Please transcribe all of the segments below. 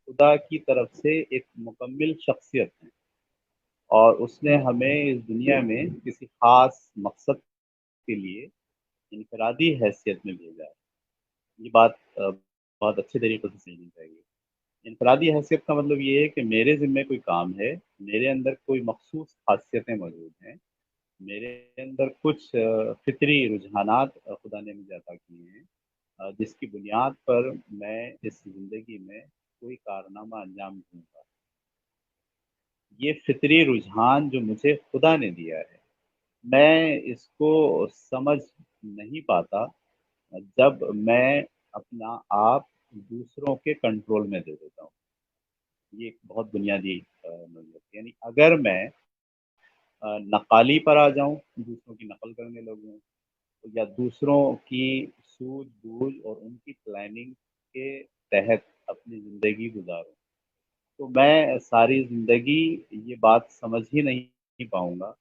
خدا کی طرف سے ایک مکمل شخصیت ہے، اور اس نے ہمیں اس دنیا میں کسی خاص مقصد کے لیے انفرادی حیثیت میں بھیجا ہے۔ یہ بات بہت اچھے طریقے سے سمجھنی چاہیے۔ انفرادی حیثیت کا مطلب یہ ہے کہ میرے ذمے کوئی کام ہے، میرے اندر کوئی مخصوص خاصیتیں موجود ہیں، میرے اندر کچھ فطری رجحانات خدا نے مجھے عطا کیے ہیں، جس کی بنیاد پر میں اس زندگی میں کوئی کارنامہ انجام دوں گا۔ یہ فطری رجحان جو مجھے خدا نے دیا ہے، میں اس کو سمجھ نہیں پاتا جب میں اپنا آپ دوسروں کے کنٹرول میں دے دیتا ہوں۔ یہ ایک بہت بنیادی نظریہ ہے۔ یعنی اگر میں نقالی پر آ جاؤں، دوسروں کی نقل کرنے لگوں، یا دوسروں کی سوجھ بوجھ اور ان کی پلاننگ کے تحت اپنی زندگی گزاروں، تو میں ساری زندگی یہ بات سمجھ ہی نہیں پاؤں گا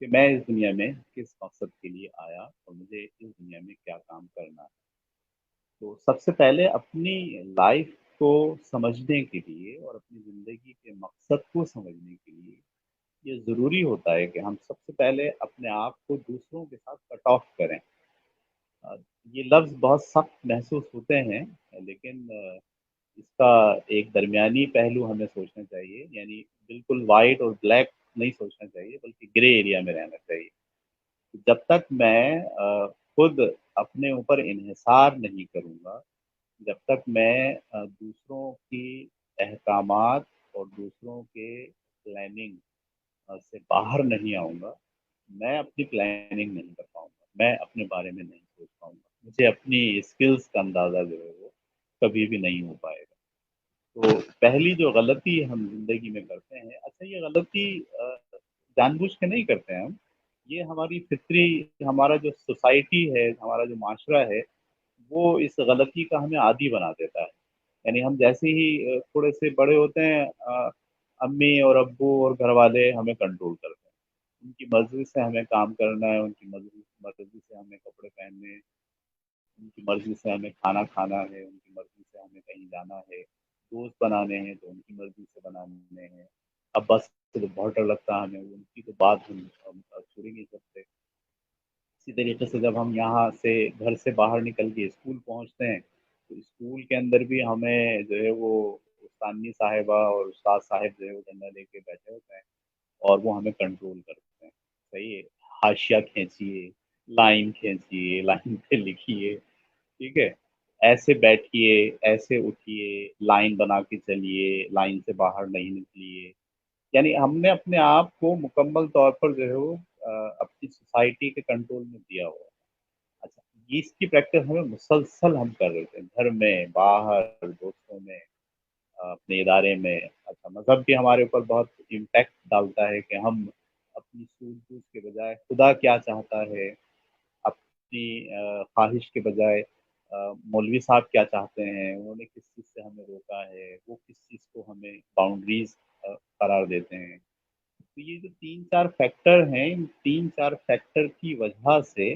کہ میں اس دنیا میں کس مقصد کے لیے آیا اور مجھے اس دنیا میں کیا کام کرنا ہے۔ تو سب سے پہلے اپنی لائف کو سمجھنے کے لیے اور اپنی زندگی کے مقصد کو سمجھنے کے لیے یہ ضروری ہوتا ہے کہ ہم سب سے پہلے اپنے آپ کو دوسروں کے ساتھ کٹ آف کریں۔ آ، یہ لفظ بہت سخت محسوس ہوتے ہیں، لیکن اس کا ایک درمیانی پہلو ہمیں سوچنا چاہیے، یعنی بالکل وائٹ اور بلیک نہیں سوچنا چاہیے، بلکہ گرے ایریا میں رہنا چاہیے۔ جب تک میں خود اپنے اوپر انحصار نہیں کروں گا، جب تک میں دوسروں کی احکامات اور دوسروں کے پلاننگ سے باہر نہیں آؤں گا، میں اپنی پلاننگ نہیں کر پاؤں گا، میں اپنے بارے میں نہیں سوچ پاؤں گا، مجھے اپنی اسکلز کا اندازہ جو ہے وہ کبھی بھی نہیں ہو پائے گا۔ تو پہلی جو غلطی ہم زندگی میں کرتے ہیں، اچھا یہ غلطی جان بوجھ کے نہیں کرتے ہیں ہم، یہ ہماری فطری، ہمارا جو سوسائٹی ہے، ہمارا جو معاشرہ ہے، وہ اس غلطی کا ہمیں عادی بنا دیتا ہے۔ یعنی ہم جیسے ہی تھوڑے سے بڑے ہوتے ہیں، امی اور ابو اور گھر والے ہمیں کنٹرول کرتے ہیں، ان کی مرضی سے ہمیں کام کرنا ہے، ان کی مرضی سے ہمیں کپڑے پہننے ہیں، ان کی مرضی سے ہمیں کھانا کھانا ہے، ان کی مرضی سے ہمیں کہیں جانا ہے، دوست بنانے ہیں تو ان کی مرضی سے بنانے ہیں۔ اب بس سے تو بہت ڈر لگتا ہے ہمیں، ان کی تو بات ہم چھوڑ ہی نہیں سکتے۔ اسی طریقے سے جب ہم یہاں سے گھر سے باہر نکل کے اسکول پہنچتے ہیں، تو اسکول کے اندر بھی ہمیں جو ہے وہ استانیہ صاحبہ اور استاد صاحب جو ہے وہ ڈنڈا لے کے بیٹھے ہوتے ہیں، اور وہ ہمیں کنٹرول کرتے ہیں۔ صحیح ہے، حاشیہ کھینچیے، لائن کھینچیے، لائن پہ لکھیے، ٹھیک ہے، ایسے بیٹھیے، ایسے اٹھیے، لائن بنا کے چلیے، لائن سے باہر نہیں نکلیے۔ یعنی ہم نے اپنے آپ کو مکمل طور پر جو ہے وہ اپنی سوسائٹی کے کنٹرول میں دیا ہوا ہے۔ اچھا، یہ اس کی پریکٹس ہمیں مسلسل ہم کر رہے تھے، گھر میں، باہر، دوستوں میں، اپنے ادارے میں۔ اچھا، مذہب بھی ہمارے اوپر بہت امپیکٹ ڈالتا ہے کہ ہم اپنی سوجھ بوجھ کے بجائے خدا کیا چاہتا ہے، اپنی خواہش کے بجائے مولوی صاحب کیا چاہتے ہیں، انہوں نے کس چیز سے ہمیں روکا ہے، وہ کس چیز کو ہمیں باؤنڈریز قرار دیتے ہیں۔ تو یہ جو تین چار فیکٹر ہیں، ان تین چار فیکٹر کی وجہ سے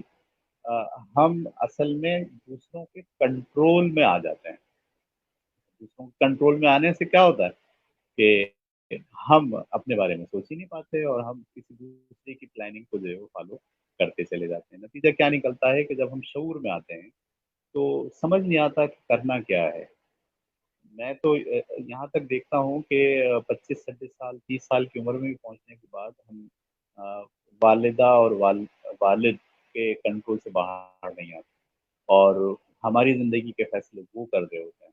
آ، ہم اصل میں دوسروں کے کنٹرول میں آ جاتے ہیں۔ دوسروں کے کنٹرول میں آنے سے کیا ہوتا ہے کہ ہم اپنے بارے میں سوچ ہی نہیں پاتے، اور ہم کسی دوسرے کی پلاننگ کو جو ہے وہ فالو کرتے چلے جاتے ہیں۔ نتیجہ کیا نکلتا ہے کہ جب ہم شعور میں آتے ہیں تو سمجھ نہیں آتا کہ کرنا کیا ہے۔ میں تو یہاں تک دیکھتا ہوں کہ 25 26 سال 30 سال کی عمر میں بھی پہنچنے کے بعد ہم آ، والدہ اور والد کے کنٹرول سے باہر نہیں آتے، اور ہماری زندگی کے فیصلے وہ کر رہے ہوتے ہیں،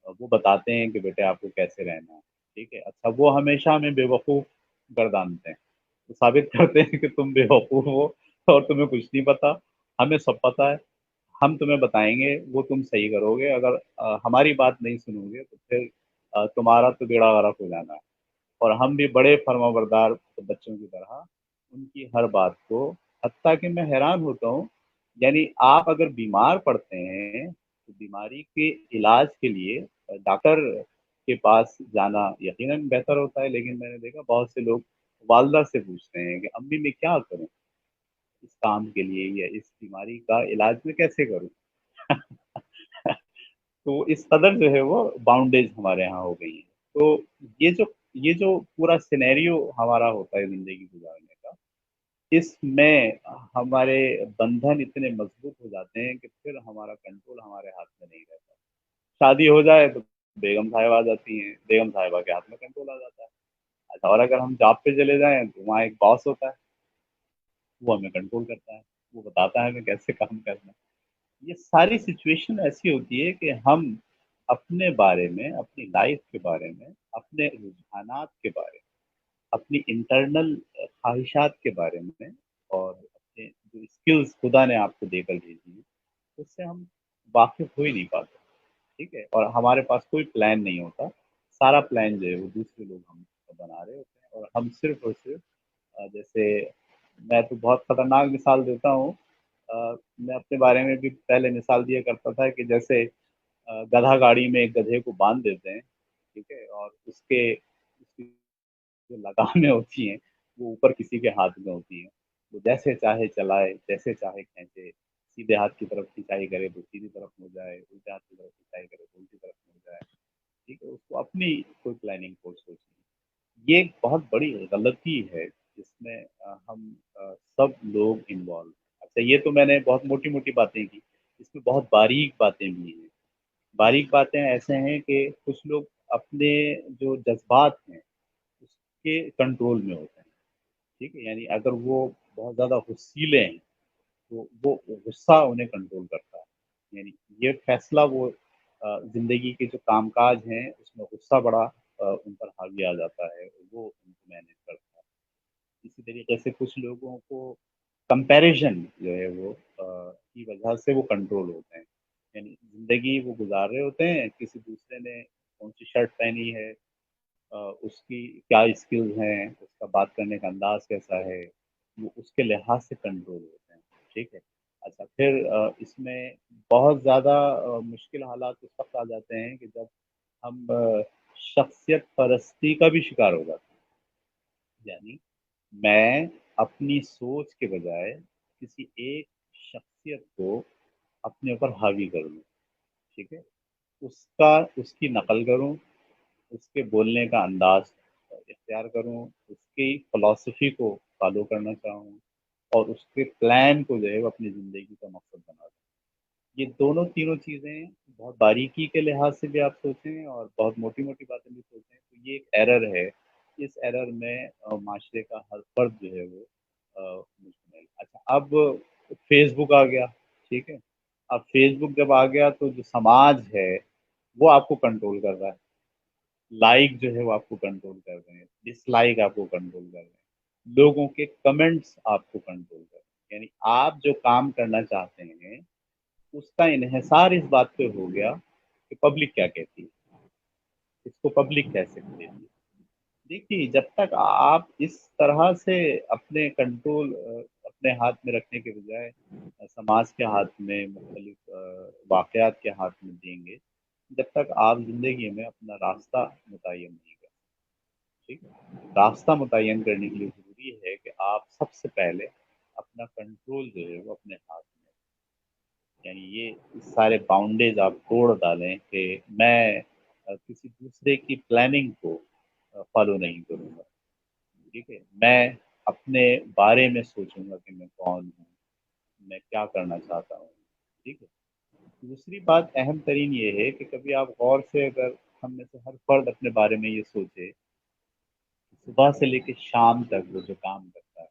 اور وہ بتاتے ہیں کہ بیٹے آپ کو کیسے رہنا ہے، ٹھیک ہے۔ اچھا، وہ ہمیشہ ہمیں بے وقوف گردانتے ہیں، وہ ثابت کرتے ہیں کہ تم بے وقوف ہو اور تمہیں کچھ نہیں پتا، ہمیں سب پتہ ہے، ہم تمہیں بتائیں گے، وہ تم صحیح کرو گے، اگر ہماری بات نہیں سنو گے تو پھر تمہارا تو بیڑا غرق ہو جانا ہے۔ اور ہم بھی بڑے فرما بردار بچوں کی طرح ان کی ہر بات کو، حتیٰ کہ میں حیران ہوتا ہوں، یعنی آپ اگر بیمار پڑتے ہیں تو بیماری کے علاج کے لیے ڈاکٹر کے پاس جانا یقیناً بہتر ہوتا ہے، لیکن میں نے دیکھا بہت سے لوگ والدہ سے پوچھتے ہیں کہ امی میں کیا کروں اس کام کے لیے، یا اس بیماری کا علاج میں کیسے کروں۔ تو اس قدر جو ہے وہ باؤنڈیج ہمارے یہاں ہو گئی ہے۔ तो ये जो पूरा सिनेरियो हमारा होता है ज़िंदगी गुज़ारने का, इसमें हमारे बंधन इतने मज़बूत हो जाते हैं कि फिर हमारा कंट्रोल हमारे हाथ में नहीं रहता। शादी हो जाए तो बेगम साहिबा आ जाती हैं, बेगम साहिबा के हाथ में कंट्रोल आ जाता है। अच्छा, और अगर हम जॉब पे चले जाएँ तो वहाँ एक बॉस होता है, वो हमें कंट्रोल करता है, वो बताता है हमें कैसे काम करना है। ये सारी सिचुएशन ऐसी होती है कि हम अपने बारे में, अपनी लाइफ़ के बारे में, अपने रुझानात के बारे में, अपनी इंटरनल ख़्वाहिशात के बारे में और अपने जो स्किल्स खुदा ने आपको देकर भेजी हैं, उससे हम वाकिफ़ हो ही नहीं पाते, ठीक है? और हमारे पास कोई प्लान नहीं होता, सारा प्लान जो है वो दूसरे लोग हम बना रहे होते हैं और हम सिर्फ़ और सिर्फ़ जैसे मैं तो बहुत खतरनाक मिसाल देता हूँ। मैं अपने बारे में भी पहले मिसाल दिया करता था कि जैसे गधा गाड़ी में एक गधे को बाँध देते हैं, ठीक है? और उसकी जो लगामें होती हैं, वो ऊपर किसी के हाथ में होती हैं। वो जैसे चाहे चलाए, जैसे चाहे खींचे, सीधे हाथ की तरफ खिंचाई करे तो सीधी तरफ मुड़ जाए, उल्टे हाथ की तरफ खिंचाई करे तो उल्टी तरफ मुड़ जाए, ठीक है? उसको अपनी कोई प्लानिंग कोई सोच नहीं। ये एक बहुत बड़ी गलती है जिसमें हम सब लोग इन्वॉल्व हैं। अच्छा, ये तो मैंने बहुत मोटी-मोटी बातें की, इसमें बहुत बारीक बातें भी हैं। बारीक बातें ऐसे हैं कि कुछ लोग अपने जो जज़्बात हैं, उसके कंट्रोल में होते हैं, ठीक है? यानी अगर वो बहुत ज़्यादा गुस्सीले हैं, तो वो गुस्सा उन्हें कंट्रोल करता है। यानी ये फ़ैसला वो ज़िंदगी के जो कामकाज हैं, उसमें गुस्सा बड़ा उन पर हावी आ जाता है, वो उनको मैनेज करता है। इसी तरीके से कुछ लोगों को कंपैरिज़न जो है वो की वजह से वो कंट्रोल होते हैं। यानी ज़िंदगी वो गुज़ार रहे होते हैं, किसी दूसरे ने कौन-सी शर्ट पहनी है, उसकी क्या स्किल्स हैं, उसका बात करने का अंदाज़ कैसा है, वो उसके लिहाज से कंट्रोल होते हैं, ठीक है? अच्छा, फिर इसमें बहुत ज़्यादा मुश्किल हालात उस वक़्त आ जाते हैं कि जब हम शख्सियत परस्ती का भी शिकार हो जाते हैं। यानी मैं अपनी सोच के बजाय किसी एक शख्सियत को अपने ऊपर हावी कर लूँ, ठीक है? उसकी नकल करूँ, उसके बोलने का अंदाज़ इख्तियार करूँ, उसकी फ़िलॉसफ़ी को फ़ॉलो करना चाहूँ और उसके प्लान को जो है वो अपनी ज़िंदगी का मकसद बना दूँ। ये दोनों तीनों चीज़ें बहुत बारीकी के लिहाज से भी आप सोचें और बहुत मोटी-मोटी बातें भी सोचें, तो ये एक एरर है। इस एरर में माशरे का हर फ़र्द जो है वो मुश्तमिल। अच्छा, अब फ़ेसबुक आ गया, ठीक है? अब फ़ेसबुक जब आ गया तो जो समाज है, वो आपको कंट्रोल कर रहा है। लाइक जो है वो आपको कंट्रोल कर रहे हैं, डिसलाइक आपको कंट्रोल कर रहे हैं, लोगों के कमेंट्स आपको कंट्रोल कर रहे हैं। यानी आप जो काम करना चाहते हैं, उसका इन्हिसार इस बात पे हो गया कि पब्लिक क्या कहती है, इसको पब्लिक कैसे लेती है। देखिए, जब तक आप इस तरह से अपने कंट्रोल अपने हाथ में रखने के बजाय समाज के हाथ में, मुख्तलिफ वाक़यात के हाथ में देंगे, जब तक आप ज़िंदगी में अपना रास्ता मुतय्यन नहीं कर, ठीक है? रास्ता मुतय्यन करने के लिए ज़रूरी है कि आप सबसे पहले अपना कंट्रोल जो है वो अपने हाथ में, यानी ये सारे बाउंडेज आप तोड़ डालें कि मैं किसी दूसरे की प्लानिंग को फॉलो नहीं करूँगा, ठीक है? मैं अपने बारे में सोचूँगा कि मैं कौन हूँ, मैं क्या करना चाहता हूँ, ठीक है? दूसरी बात अहम तरीन ये है कि कभी आप गौर से अगर हम में से हर फ़र्द अपने बारे में ये सोचे, सुबह से लेके शाम तक वो जो काम करता है,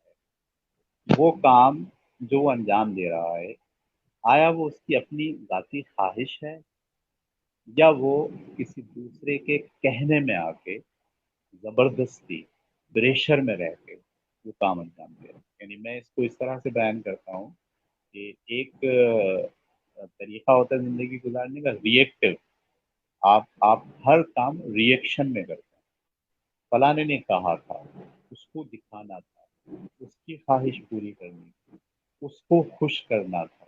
वो काम जो वो अंजाम दे रहा है, आया वो उसकी अपनी ज़ाती ख़्वाहिश है या वो किसी दूसरे के कहने में आके ज़बरदस्ती प्रेशर में रह के वो काम अंजाम दे रहा है। यानी मैं इसको इस तरह से बयान करता हूँ कि एक तरीक़ा होता है ज़िंदगी गुज़ारने का रिएक्टिव। आप हर काम रिएक्शन में करते हैं। फलाने ने कहा था, उसको दिखाना था, उसकी ख़्वाहिश पूरी करनी थी, उसको खुश करना था,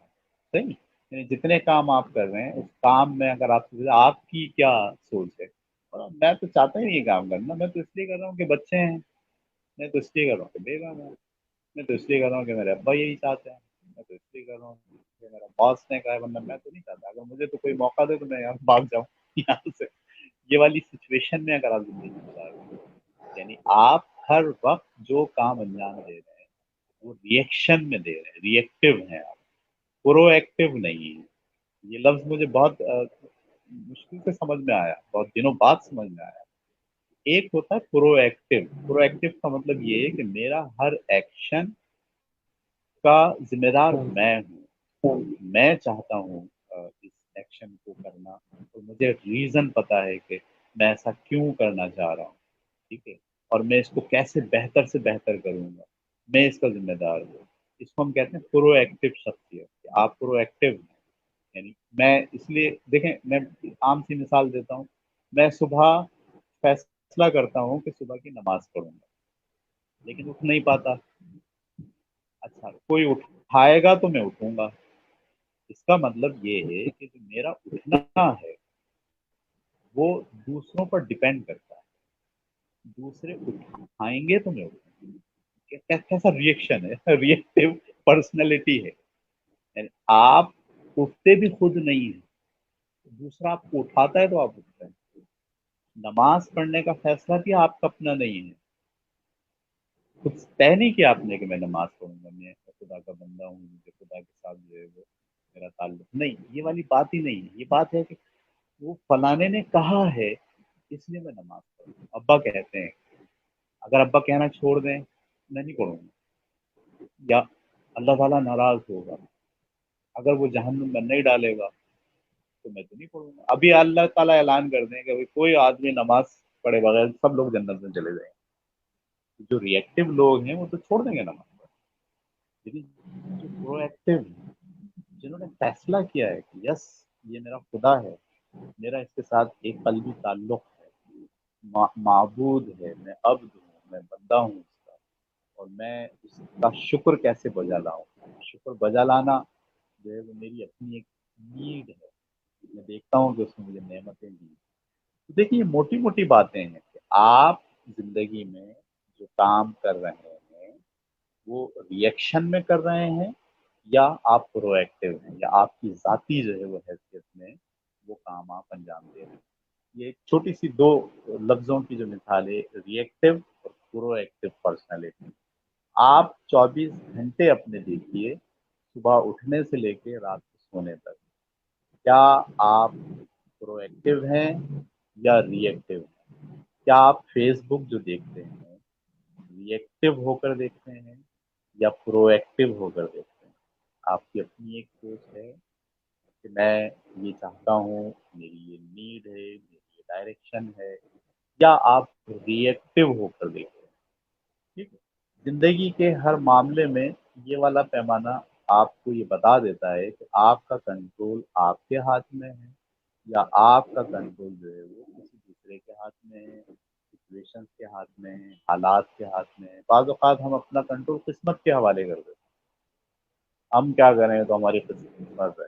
सही? यानी जितने काम आप कर रहे हैं, उस काम में अगर आपकी क्या सोच है? मैं तो चाहता ही नहीं ये काम करना, मैं तो इसलिए कर रहा हूँ कि बच्चे हैं, मैं तो इसलिए कर रहा हूँ कि बेगम है, मैं तो इसलिए कर रहा हूँ कि मेरे अब्बा यही चाहते हैं, मैं तो इसलिए कर रहा हूँ कि मेरा बॉस ने कहा है, वरना मैं तो नहीं चाहता। अगर मुझे तो कोई मौका दे तो मैं यहाँ भाग जाऊँ यहाँ से। ये वाली सिचुएशन में अगर आप ज़िंदगी गुज़ार रहे हैं, यानी आप हर वक़्त जो काम अंजाम दे रहे हैं, वो रिएक्शन में दे रहे हैं, रिएक्टिव हैं आप, प्रोएक्टिव नहीं हैं। ये लफ्ज़ मुझे बहुत मुश्किल से समझ में आया, बहुत दिनों बाद समझ में आया। एक होता है प्रोएक्टिव, प्रोएक्टिव का मतलब ये है कि मेरा हर एक्शन का ज़िम्मेदार हाँ, मैं हूँ। मैं चाहता हूँ इस एक्शन को करना, तो मुझे रीज़न पता है कि मैं ऐसा क्यों करना चाह रहा हूँ, ठीक है? और मैं इसको कैसे बेहतर से बेहतर करूँगा, मैं इसका ज़िम्मेदार हूँ। इसको हम कहते हैं प्रोएक्टिव शख्सियत, कि आप प्रोएक्टिव हैं। यानी मैं इसलिए देखें, मैं आम-सी मिसाल देता हूँ, मैं सुबह फैसला करता हूँ कि सुबह की नमाज़ पढ़ूँगा, लेकिन उठ नहीं पाता। अच्छा, कोई उठाएगा तो मैं उठूँगा। इसका मतलब ये है कि जो मेरा उठना है, वो दूसरों पर डिपेंड करता है। दूसरे उठाएँगे तो मैं उठूँगा। कैसा रिएक्शन है, रिएक्टिव पर्सनैलिटी है। यानी आप उठते भी खुद नहीं हैं, दूसरा आपको उठाता है तो आप उठते हैं। नमाज़ पढ़ने का फैसला भी आपका अपना नहीं है। खुद तय नहीं किया आपने कि मैं नमाज़ पढ़ूँगा, मैं खुदा का बंदा हूँ, मुझे खुदा के साथ जो है वो मेरा ताल्लुक नहीं, ये वाली बात ही नहीं है। ये बात है कि वो फलाने ने कहा है, इसलिए मैं नमाज़ पढ़ूँ। अब्बा कहते हैं, अगर अब्बा कहना छोड़ दें, मैं नहीं पढ़ूँगा, या अल्लाह ताला नाराज़ होगा, अगर वो जहन्नुम में नहीं डालेगा, तो मैं तो नहीं पढ़ूँगा। अभी अल्लाह ताला ऐलान कर दें कि भई कोई आदमी नमाज़ पढ़े बगैर सब लोग जन्नत में चले जाएँगे। जो रिएक्टिव लोग हैं, वो तो छोड़ देंगे नमाज़, लेकिन जो प्रोएक्टिव हैं, जिन्होंने फैसला किया है कि यस, ये मेरा खुदा है, मेरा इसके साथ एक कल्बी ताल्लुक़ है, माबूद है, मैं अब्द हूँ, मैं बंदा हूँ उसका, और मैं उसका शुक्र कैसे बजा लाऊँ? शुक्र बजा लाना जो है वो मेरी अपनी एक नीड है। मैं देखता हूँ कि उसने मुझे नेमतें दी। तो देखिए, ये मोटी-मोटी बातें हैं कि आप ज़िंदगी में जो काम कर रहे हैं, वो रिएक्शन में कर रहे हैं, या आप प्रोएक्टिव हैं, या आपकी ज़ाती जो है वो हैसियत में वो काम आप अंजाम दे रहे हैं। ये एक छोटी-सी 2 लफ्ज़ों की जो मिसाल है, रिएक्टिव और प्रोएक्टिव पर्सनैलिटी। आप 24 घंटे अपने देखिए, सुबह उठने से लेके रात को सोने तक। क्या आप प्रोएक्टिव हैं या रिएक्टिव हैं? क्या आप फ़ेसबुक जो देखते हैं, रिएक्टिव होकर देखते हैं या प्रोएक्टिव होकर देखते हैं? आपकी अपनी एक सोच है कि मैं ये चाहता हूँ, मेरी ये नीड है, मेरी ये डायरेक्शन है, या आप रिएक्टिव होकर देखते हैं, ठीक है? ज़िंदगी के हर मामले में ये वाला पैमाना आपको ये बता देता है कि आपका कंट्रोल आपके हाथ में है, या आपका कंट्रोल जो है वो किसी दूसरे के हाथ में है, सिचुएशंस के हाथ में है, हालात के हाथ में है। बाज़ औक़ात हम अपना कंट्रोल किस्मत के हवाले कर देते हैं। हम क्या करें, तो हमारी किस्मत है।